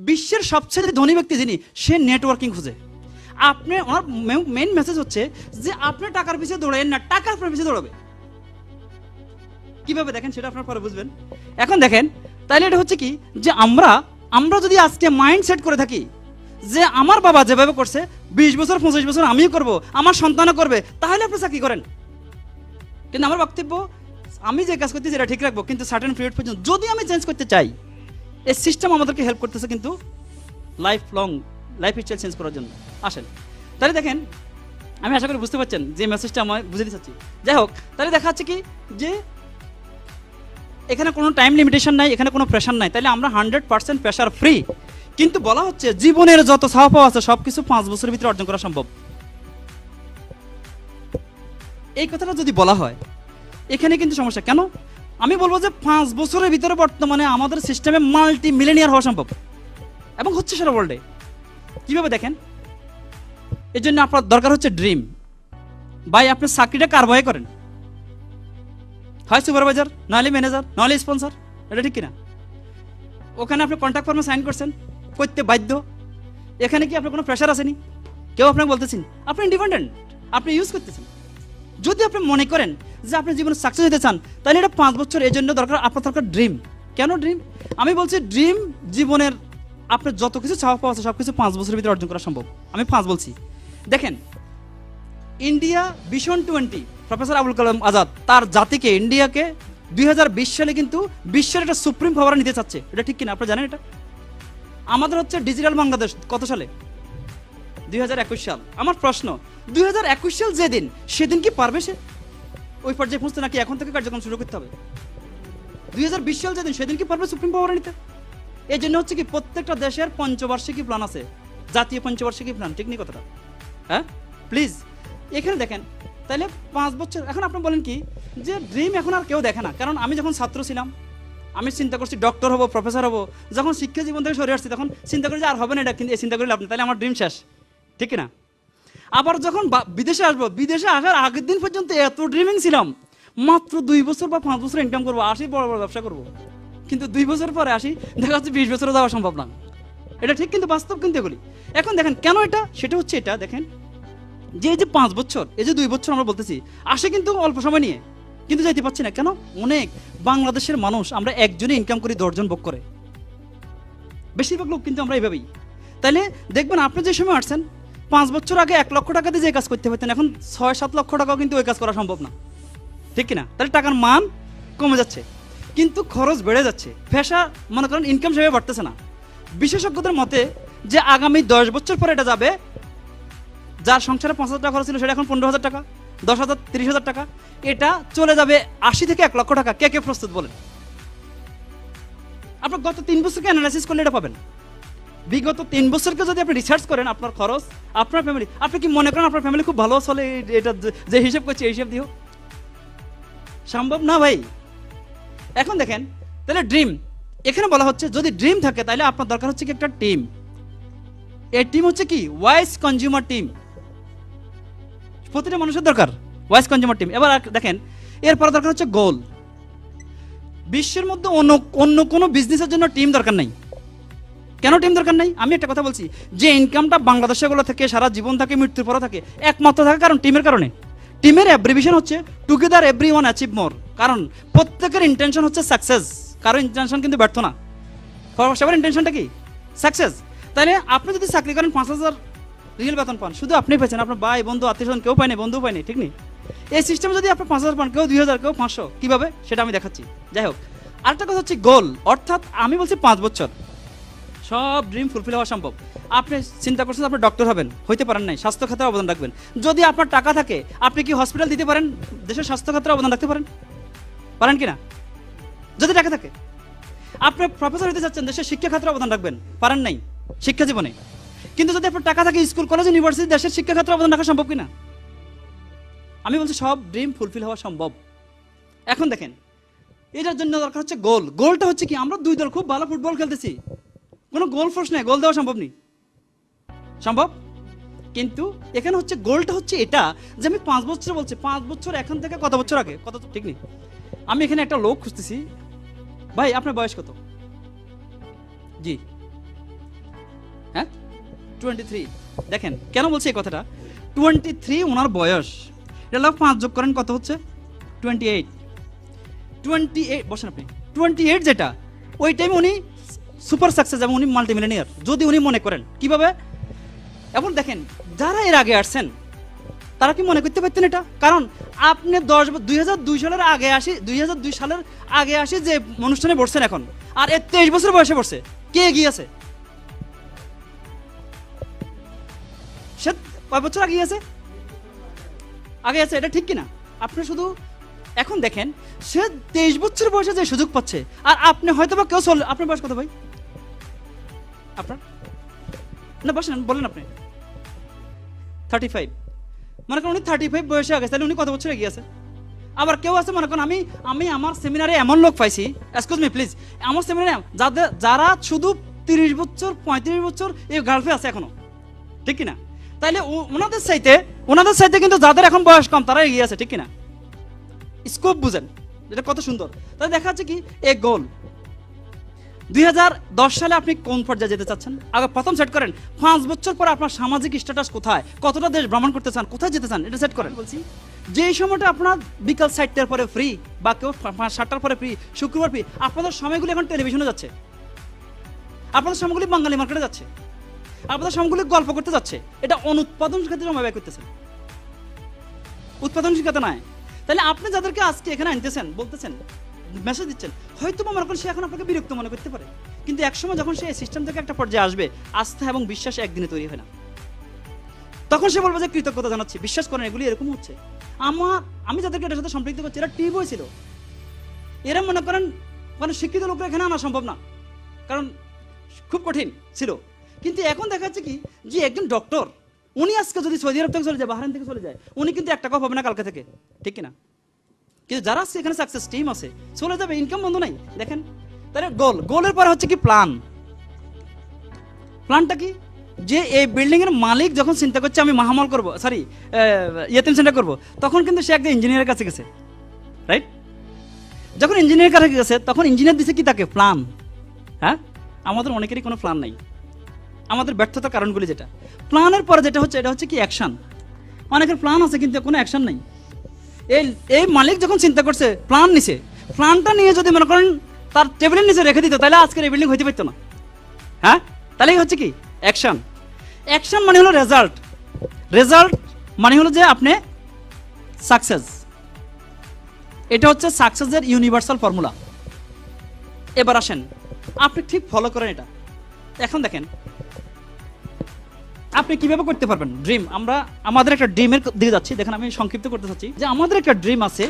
বিশ্বের সবচেয়ে ধনী ব্যক্তি যিনি, সে নেটওয়ার্কিং খুঁজে। আপনি ওনার মেইন মেসেজ হচ্ছে যে আপনি টাকার পিছিয়ে দৌড়াবেন না, টাকা আপনার পিছিয়ে দৌড়াবে। কিভাবে দেখেন সেটা আপনার পরে বুঝবেন। এখন দেখেন তাহলে এটা হচ্ছে কি যে আমরা যদি আজকে মাইন্ড সেট করে থাকি যে আমার বাবা যেভাবে করছে 20 বছর 25 বছর আমিও করব, আমার সন্তানও করবে, তাহলে আপনি চাকরি করেন। কিন্তু আমার বক্তব্য, আমি যে কাজ করতেছি এটা ঠিক রাখবো, কিন্তু সার্টেন পিরিয়ড পর্যন্ত যদি আমি চেঞ্জ করতে চাই, এই সিস্টেম আমাদেরকে হেল্প করতেছে কিন্তু লাইফ স্টাইল চেঞ্জ করার জন্য। আসেন তাহলে দেখেন, আমি আশা করি বুঝতে পারছেন যে মেসেজটা আমি বুঝে দিচ্ছি। যাই হোক, তাহলে দেখা যাচ্ছে কি যে এখানে কোনো টাইম লিমিটেশন নাই, এখানে কোনো প্রেশার নাই, তাহলে আমরা 100% প্রেশার ফ্রি। কিন্তু বলা হচ্ছে জীবনের যত চাওয়া পাওয়া আছে সবকিছু 5 বছরের ভিতরে অর্জন করা সম্ভব। এই কথাটা যদি বলা হয় এখানে কিন্তু সমস্যা কেন? আমি বলবো যে 5 বছরের ভিতরে বর্তমানে আমাদের সিস্টেমে মাল্টি মিলিয়নিয়ার হওয়া সম্ভব, এবং হচ্ছে সারা ওয়ার্ল্ডে। কিভাবে দেখেন, এর জন্য আপনার দরকার হচ্ছে ড্রিম। ভাই আপনি চাকরিটা কার ভয়ে করেন? হয় সুপারভাইজার, নাহলে ম্যানেজার, নাহলে স্পন্সর, এটা ঠিক কিনা? ওখানে আপনি কন্ট্রাক্ট ফর্মে সাইন করছেন, করতে বাধ্য। এখানে কি আপনার কোনো প্রেশার আসেনি? কেউ আপনাকে বলতেছেন, আপনি ইন্ডিপেন্ডেন্ট, আপনি ইউজ করতেছেন। যদি আপনি মনে করেন যে আপনি জীবনে সাকসেস হতে চান, তাহলে এটা 5 বছর এর জন্য দরকার, আপনার দরকার ড্রিম। কেন ড্রিম? আমি বলছি ড্রিম জীবনের আপনার যত কিছু চাওয়া পাওয়া আছে সব কিছু 5 বছরের ভিতরে অর্জন করা সম্ভব। আমি 5 বলছি। দেখেন, India vision 20, professor Abul Kalam Azad তার জাতিকে, ইন্ডিয়াকে 2020 সালে কিন্তু বিশ্বের একটা সুপ্রিম পাওয়ার নিতে চাচ্ছে। এটা ঠিক কিনা? আপনারা জানেন এটা? আমাদের হচ্ছে ডিজিটাল বাংলাদেশ কত সালে? 2021 সাল। আমার প্রশ্ন, 2021 সাল যেদিন, সেদিন কি পারবে সে ওই পর্যায়ে পৌঁছতে, নাকি এখন থেকে কার্যক্রম শুরু করতে হবে? 2020 সাল যেদিন, সেদিন কি পারবে সুপ্রিম পাওয়ার নিতে? এই জন্য হচ্ছে কি প্রত্যেকটা দেশের পঞ্চবার্ষিকী প্ল্যান আছে, জাতীয় পঞ্চবার্ষিকী প্ল্যান। ঠিক নেই কথাটা? হ্যাঁ প্লিজ এখানে দেখেন। তাহলে 5 বছর, এখন আপনি বলেন কি যে ড্রিম এখন আর কেউ দেখে না। কারণ আমি যখন ছাত্র ছিলাম আমি চিন্তা করছি ডক্টর হবো, প্রফেসর হবো। যখন শিক্ষা জীবন থেকে সরে আসছি তখন চিন্তা করি যে আর হবে না এটা, কিন্তু এই চিন্তা করি লাভ নেই, তাহলে আমার ড্রিম শেষ। ঠিক না? আবার যখন বিদেশে আসবো, বিদেশে আসার আগের দিন পর্যন্ত এত ড্রিমিং ছিলাম, মাত্র 2 বছর বা 5 বছর ইনকাম করবো, আসি বড় বড় ব্যবসা করবো। কিন্তু 2 বছর পরে আসি দেখা যাচ্ছে 20 বছরও যাওয়া সম্ভব না। এটা ঠিক, কিন্তু বাস্তব কিন্তু এগুলি। এখন দেখেন কেন এটা, সেটা হচ্ছে এটা দেখেন যে এই যে 5 বছর, এই যে 2 বছর আমরা বলতেছি, আসে কিন্তু অল্প সময় নিয়ে, কিন্তু যাইতে পারছি না কেন? অনেক বাংলাদেশের মানুষ আমরা একজনে ইনকাম করি 10 জন ভোগ করে, বেশিরভাগ লোক কিন্তু আমরা এইভাবেই। তাহলে দেখবেন আপনি যে সময় আসছেন 5 বছর আগে 1 লক্ষ টাকা দিয়ে যে কাজ করতে পারতেন, এখন 6-7 লক্ষ টাকাও কিন্তু ওই কাজ করা সম্ভব না। ঠিক কিনা? তাহলে টাকার মান কমে যাচ্ছে কিন্তু খরচ বেড়ে যাচ্ছে, পেশা মনে করেন ইনকাম সেভাবে বাড়তেছে না। বিশেষজ্ঞদের মতে যে আগামী 10 বছর পরে এটা যাবে, যার সংসারে 5,000 টাকা খরচ ছিল সেটা এখন 15,000 টাকা, 10,000, 30,000 টাকা, এটা চলে যাবে 80 থেকে 1 লক্ষ টাকা। কে কে প্রস্তুত বলেন? আপনার গত 3 বছরকে অ্যানালাইসিস করলে এটা পাবেন। বিগত 3 বছরকে যদি আপনি রিসার্চ করেন, আপনার খরচ, আপনার ফ্যামিলি, আপনি কি মনে করেন আপনার ফ্যামিলি খুব ভালো চলে? এটা যে হিসাব করছে এই হিসাব দিও সম্ভব না ভাই। এখন দেখেন তাহলে ড্রিম, এখানে বলা হচ্ছে যদি ড্রিম থাকে তাহলে আপনার দরকার হচ্ছে কি একটা টিম। এই টিম হচ্ছে কি ওয়াইজ কনজিউমার টিম। প্রতিটা মানুষের দরকার ওয়াইজ কনজিউমার টিম। এবার দেখেন এরপর দরকার হচ্ছে গোল। বিশ্বের মধ্যে অন্য কোনো বিজনেসের জন্য টিম দরকার নাই। কেন টিম দরকার নাই? আমি একটা কথা বলছি, যে ইনকামটা বাংলাদেশে গুলো থেকে সারা জীবন থাকে, মৃত্যুর পরও থাকে, একমাত্র থাকে কারণ টিমের কারণে। টিমের অ্যাব্রিভিয়েশন হচ্ছে টুগেদার এভরিওয়ান অ্যাচিভ মোর। কারণ প্রত্যেকের ইন্টেনশন হচ্ছে সাকসেস, কারো ইন্টেনশন কিন্তু ব্যর্থ না। সবার ইন্টেনশনটা কি? সাকসেস। তাহলে আপনি যদি চাকরি করেন 5,000 রিয়েল বেতন পান, শুধু আপনি পেয়েছেন, আপনার ভাই বন্ধু আত্মীয়স্বজন কেউ পায়নি, বন্ধু পায়নি, ঠিক নেই? এই সিস্টেমে যদি আপনি 5,000 পান, কেউ 2,000, কেউ 500, কিভাবে সেটা আমি দেখাচ্ছি। যাই হোক, আরেকটা কথা হচ্ছে গোল, অর্থাৎ আমি বলছি 5 বছর সব ড্রিম ফুলফিল হওয়া সম্ভব। আপনি চিন্তা করছেন আপনি ডক্টর হবেন, হইতে পারেন নাই, স্বাস্থ্য খাতে অবদান রাখবেন। যদি আপনার টাকা থাকে আপনি কি হসপিটাল দিতে পারেন, দেশের স্বাস্থ্য খাতে অবদান রাখতে পারেন? পারেন কিনা? যদি টাকা থাকে। আপনি প্রফেসর হতে চাচ্ছেন, দেশের শিক্ষা খাতে অবদান রাখবেন, পারেন নাই শিক্ষা জীবনে। কিন্তু যদি আপনার টাকা থাকে, স্কুল কলেজ ইউনিভার্সিটি দেশের শিক্ষা খাতে অবদান রাখা সম্ভব কিনা? আমি বলছি সব ড্রিম ফুলফিল হওয়া সম্ভব। এখন দেখেন এটার জন্য দরকার হচ্ছে গোল। গোলটা হচ্ছে কি, আমরা 2 দল খুব ভালো ফুটবল খেলতেছি, কোনো গোল ফোর্স নেই, গোল দেওয়া সম্ভব নেই। সম্ভব, কিন্তু এখানে হচ্ছে গোলটা হচ্ছে এটা যে আমি 5 বছর বলছি, 5 বছর এখান থেকে কত বছর আগে, কত, ঠিক নেই? আমি এখানে একটা লোক খুঁজতেছি। ভাই আপনার বয়স কত? জি 23। দেখেন কেন বলছি এই কথাটা, 23 ওনার বয়স, এটা 5 যোগ করেন কত হচ্ছে, 28। 28 বসেন আপনি, 28 যেটা ওই টাইমে উনি সুপার সাকসেস এবং উনি মাল্টিমিলিয়নিয়ার যদি উনি মনে করেন। কিভাবে? এখন দেখেন যারা এর আগে আসছেন তারা কি মনে করতে পারতেন এটা? কারণ আপনি 2002 সালের আগে আসি, 2002 সালের আগে আসি যে অনুষ্ঠানে বসছেন এখন, আর 23 বছর বয়সে বসছে, কে এগিয়ে আছে? সে কয় বছর আগে আছে? আগে আছে, এটা ঠিক কিনা? আপনি শুধু এখন দেখেন সে 23 বছর বয়সে যে সুযোগ পাচ্ছে, আর আপনি হয়তো বা কেউ আপনার বয়স কত ভাই আপনার? না বসেন বলেন আপনি 35, মনে করেন উনি 35 বয়সে আগে, তাহলে উনি কত বছর এগিয়ে আছে? আবার কেউ আছে মনে করেন আমি আমার সেমিনারে এমন লোক পাইছি, এক্সকিউজ মি প্লিজ, আমার সেমিনারে যারা শুধু 30 বছর 35 বছর এই গার্লফে আছে এখনো, ঠিক কিনা? তাইলে ওনাদের চাইতে কিন্তু যাদের এখন বয়স কম তারা এগিয়ে আছে, ঠিক কিনা? স্কোপ বুঝেন এটা কত সুন্দর। তাহলে দেখা যাচ্ছে কি এই গোল 2010 সালে আপনি কোন পর্যায়ে যেতে চাচ্ছেন আগে প্রথম সেট করেন। 5 বছর পর আপনার সামাজিক স্ট্যাটাস কোথায়, কতটা দেশ ভ্রমণ করতে চান, কোথায় যেতে চান, এটা সেট করেন। বলছি যেই সময়টা আপনার বিকাল 4টার পরে ফ্রি বা কেউ 7টার পরে ফ্রি, শুক্রবার ফ্রি, আপনাদের সময়গুলি এখন টেলিভিশনে যাচ্ছে, আপনাদের সময়গুলি বাঙালি মার্কেটে যাচ্ছে, আপনাদের সময়গুলি গল্প করতে যাচ্ছে। এটা অনুৎপাদন ক্ষেত্রে সময় ব্যয় করতেছেন, উৎপাদনশীল খাতে নয়। তাহলে আপনি যাদেরকে আজকে এখানে আনতেছেন, বলতেছেন, মেসেজ দিচ্ছেন, হয়তো মনে করেন সে এখন আপনাকে বিরক্ত মনে করতে পারে, কিন্তু একসময় যখন সে সিস্টেম থেকে একটা পর্যায়ে আসবে, আস্থা এবং বিশ্বাস একদিনে তৈরি হয় না, তখন সে বলবে যে কৃতজ্ঞতা জানাচ্ছি। বিশ্বাস করেন এগুলি এরকম হচ্ছে। আমি যাদেরকে এটার সাথে সম্পৃক্ত করছি এরা টিম ছিল, এরা মনে করেন মানে শিক্ষিত লোকরা এখানে আনা সম্ভব না, কারণ খুব কঠিন ছিল। কিন্তু এখন দেখা যাচ্ছে কি যে একজন ডক্টর উনি আজকে যদি সৌদি আরব থেকে চলে যায়, বাহরাইন থেকে চলে যায়, উনি কিন্তু 1 টাকাও পাবে না কালকে থেকে, ঠিক কিনা? কিন্তু যারা আজকে এখানে সাকসেস টিম আছে চলে যাবে, ইনকাম বন্ধ নাই। দেখেন তাহলে গোলের পরে হচ্ছে কি প্ল্যানটা কি, যে এই বিল্ডিং এর মালিক যখন চিন্তা করছে আমি মাহামল করবো, সরি ইয়েতিম সেন্টার করবো, তখন কিন্তু সে একজন ইঞ্জিনিয়ারের কাছে গেছে, রাইট? যখন ইঞ্জিনিয়ারের কাছে গেছে তখন ইঞ্জিনিয়ার দিছে কি তাকে প্ল্যান। হ্যাঁ, আমাদের অনেকেরই কোনো প্ল্যান নাই, আমাদের ব্যর্থতার কারণগুলি যেটা। প্ল্যানের পরে যেটা হচ্ছে এটা হচ্ছে কি অ্যাকশন। অনেকের প্ল্যান আছে কিন্তু কোনো অ্যাকশন নাই। এই মালিক যখন চিন্তা করছে প্ল্যান নিছে, প্ল্যানটা নিয়ে যদি মনে করেন তার টেবিলের নিচে রেখে দিত, তাহলে আজকের এই বিল্ডিং হইতে পারতো না। হ্যাঁ, তাহলেই হচ্ছে কি অ্যাকশন। অ্যাকশন মানে হলো রেজাল্ট মানে হলো যে আপনি সাকসেস। এটা হচ্ছে সাকসেসের ইউনিভার্সাল ফর্মুলা। এবার আসেন আপনি ঠিক ফলো করেন এটা। এখন দেখেন আপনি কিভাবে করতে পারবেন ড্রিম। আমরা আমাদের একটা ড্রিমের দিকে যাচ্ছি, দেখেন আমি সংক্ষিপ্ত করতে চাচ্ছি যে আমাদের একটা ড্রিম আছে।